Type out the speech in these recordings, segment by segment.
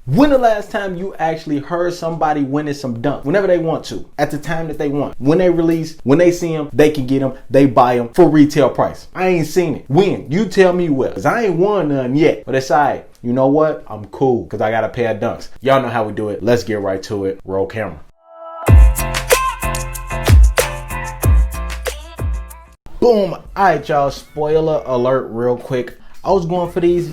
When the last time you actually heard somebody winning some dunks? Whenever they want to, at the time that they want. When they release, when they see them, they can get them, they buy them for retail price. I ain't seen it. When? You tell me what. Cause I ain't won none yet. But it's alright. You know what? I'm cool cause I got a pair of dunks. Y'all know how we do it. Let's get right to it. Roll camera. Boom. Alright, y'all. Spoiler alert real quick. I was going for these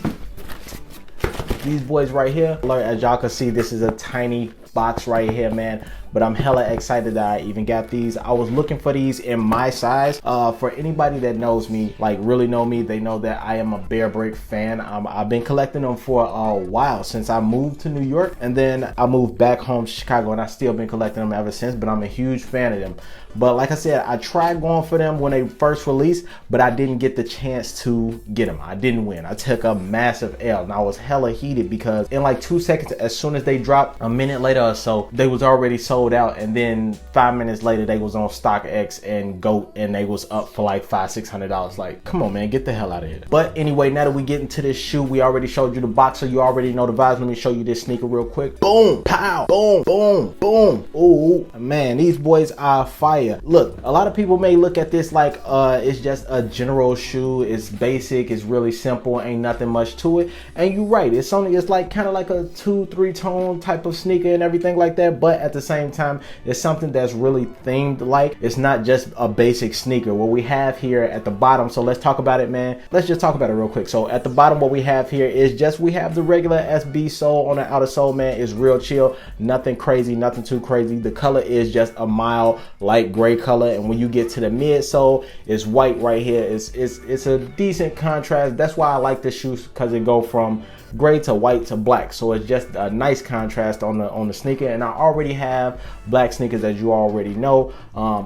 boys right here. As y'all can see, this is a tiny box right here, man, but I'm hella excited that I even got these. I was looking for these in my size. For anybody that knows me, like really know me, they know that I am a Bearbrick fan. I've been collecting them for a while, since I moved to New York, and then I moved back home to Chicago, and I still been collecting them ever since, but I'm a huge fan of them. But like I said, I tried going for them when they first released, but I didn't get the chance to get them. I didn't win. I took a massive L, and I was hella heated because in like 2 seconds, as soon as they dropped, a minute later or so, they was already sold out, and then 5 minutes later, they was on StockX and GOAT, and they was up for like $500-600. Like, come on, man, get the hell out of here. But anyway, now that we get into this shoe, we already showed you the box, so you already know the vibes. Let me show you this sneaker real quick. Boom, pow, boom, boom, boom. Ooh, man, these boys are fire. Look, a lot of people may look at this like it's just a general shoe. It's basic, it's really simple, ain't nothing much to it. And you're right, it's like kind of like a 2-3 tone type of sneaker and everything like that, but at the same time, it's something that's really themed. Like, it's not just a basic sneaker. What we have here at the bottom, so let's talk about it, man. Let's just talk about it real quick. So at the bottom, what we have here is just, we have the regular SB sole on the outer sole, man. It's real chill, nothing crazy, nothing too crazy. The color is just a mild light gray color, and when you get to the midsole, it's white right here. It's a decent contrast. That's why I like this shoe, because it go from gray to white to black, so it's just a nice contrast on the sneaker. And I already have black sneakers, as you already know,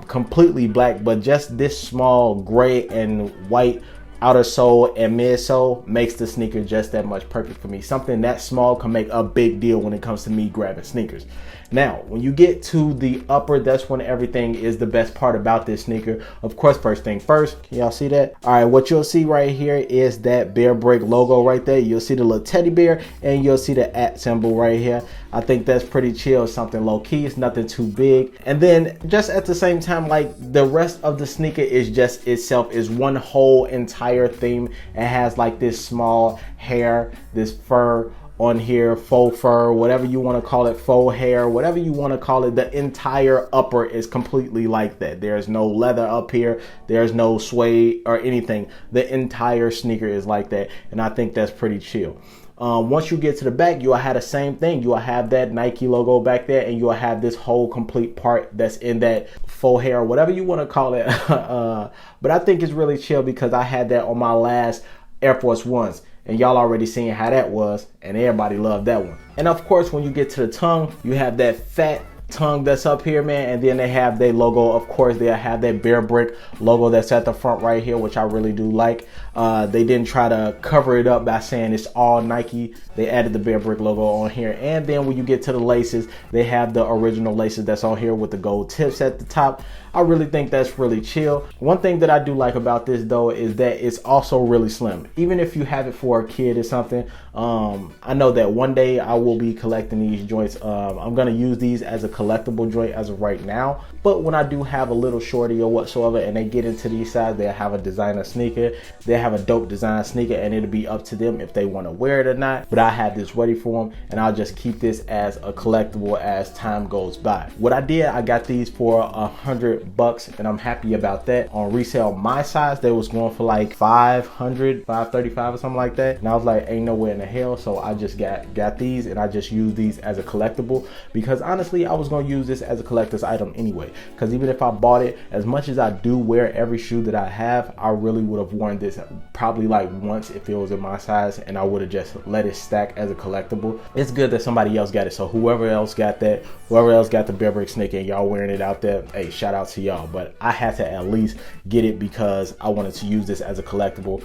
completely black, but just this small gray and white outer sole and midsole makes the sneaker just that much perfect for me. Something that small can make a big deal when it comes to me grabbing sneakers. Now, when you get to the upper, that's when everything is the best part about this sneaker. Of course, first thing first, can y'all see that? All right, what you'll see right here is that Bearbrick logo right there. You'll see the little teddy bear, and you'll see the @ symbol right here. I think that's pretty chill, something low key. It's nothing too big. And then just at the same time, like, the rest of the sneaker is just itself, is one whole entire theme. It has like this small hair, this fur on here, faux fur, whatever you want to call it, faux hair, whatever you want to call it. The entire upper is completely like that. There's no leather up here, there's no suede or anything. The entire sneaker is like that, and I think that's pretty chill. Once you get to the back, you'll have the same thing. You'll have that Nike logo back there, and you'll have this whole complete part that's in that faux hair, whatever you want to call it. But I think it's really chill because I had that on my last Air Force Ones, and y'all already seen how that was, and everybody loved that one. And of course, when you get to the tongue, you have that fat tongue that's up here, man, and then they have their logo. Of course, they have that Bearbrick logo that's at the front right here, which I really do like. They didn't try to cover it up by saying it's all Nike. They added the Bearbrick logo on here. And then when you get to the laces, they have the original laces that's on here with the gold tips at the top. I really think that's really chill. One thing that I do like about this though is that it's also really slim. Even if you have it for a kid or something, I know that one day I will be collecting these joints. I'm gonna use these as a collectible joint as of right now. But when I do have a little shorty or whatsoever and they get into these sides, they'll have a designer sneaker. They'll have a dope design sneaker, and it'll be up to them if they want to wear it or not. But I have this ready for them, and I'll just keep this as a collectible as time goes by. What I did, I got these for $100, and I'm happy about that. On resale, my size, they was going for like 500, 535 or something like that. And I was like, ain't nowhere in the hell. So I just got these, and I just used these as a collectible, because honestly, I was going to use this as a collector's item anyway. Because even if I bought it, as much as I do wear every shoe that I have, I really would have worn this probably like once if it was in my size, and I would have just let it stack as a collectible. It's good that somebody else got it. So whoever else got that, whoever else got the Bearbrick sneaker and y'all wearing it out there, hey, shout out to y'all. But I had to at least get it because I wanted to use this as a collectible.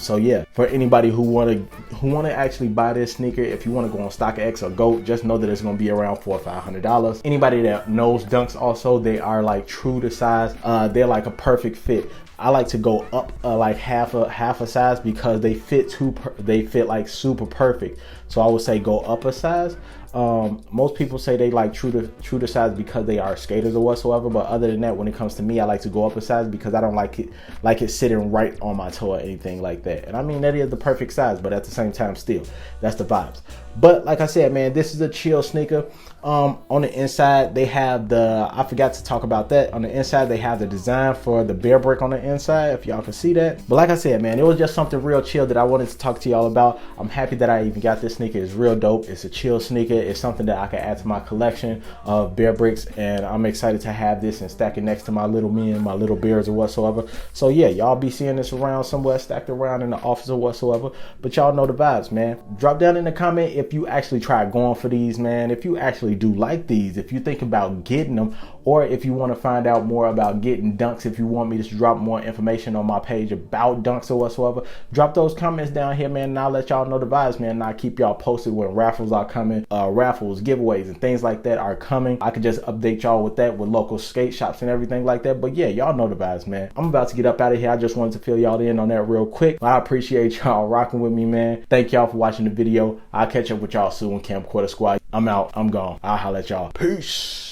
So yeah, for anybody who want to actually buy this sneaker, if you want to go on StockX or GOAT, just know that it's going to be around $400 or $500. Anybody that knows Dunks also, they are like true to size. They're like a perfect fit. I like to go up like half a size because they fit like super perfect. So I would say go up a size. Most people say they like true to size because they are skaters or whatsoever, but other than that, when it comes to me, I like to go up a size because I don't like it sitting right on my toe or anything like that. And I mean, that is the perfect size, but at the same time, still, that's the vibes. But like I said, man, this is a chill sneaker. On the inside, they have I forgot to talk about that. On the inside, they have the design for the Bearbrick on the inside, if y'all can see that. But like I said, man, it was just something real chill that I wanted to talk to y'all about. I'm happy that I even got this sneaker. It's real dope. It's a chill sneaker. It's something that I can add to my collection of Bearbricks, and I'm excited to have this and stack it next to my little men, my little bears or whatsoever. So yeah, y'all be seeing this around somewhere, stacked around in the office or whatsoever. But y'all know the vibes, man. Drop down in the comment if you actually try going for these, man. If you actually do like these, if you think about getting them, or if you want to find out more about getting dunks, if you want me to drop more information on my page about dunks or whatsoever, drop those comments down here, man, and I'll let y'all know the vibes, man, and I'll keep y'all posted when raffles are coming, raffles, giveaways, and things like that are coming. I can just update y'all with that with local skate shops and everything like that. But yeah, y'all know the vibes, man. I'm about to get up out of here. I just wanted to fill y'all in on that real quick. I appreciate y'all rocking with me, man. Thank y'all for watching the video. I'll catch up with y'all soon, Camcorder Squad. I'm out. I'm gone. I'll holler at y'all. Peace.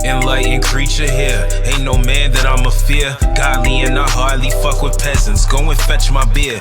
Enlightened creature here, ain't no man that I'ma fear. Godly and I hardly fuck with peasants. Go and fetch my beer.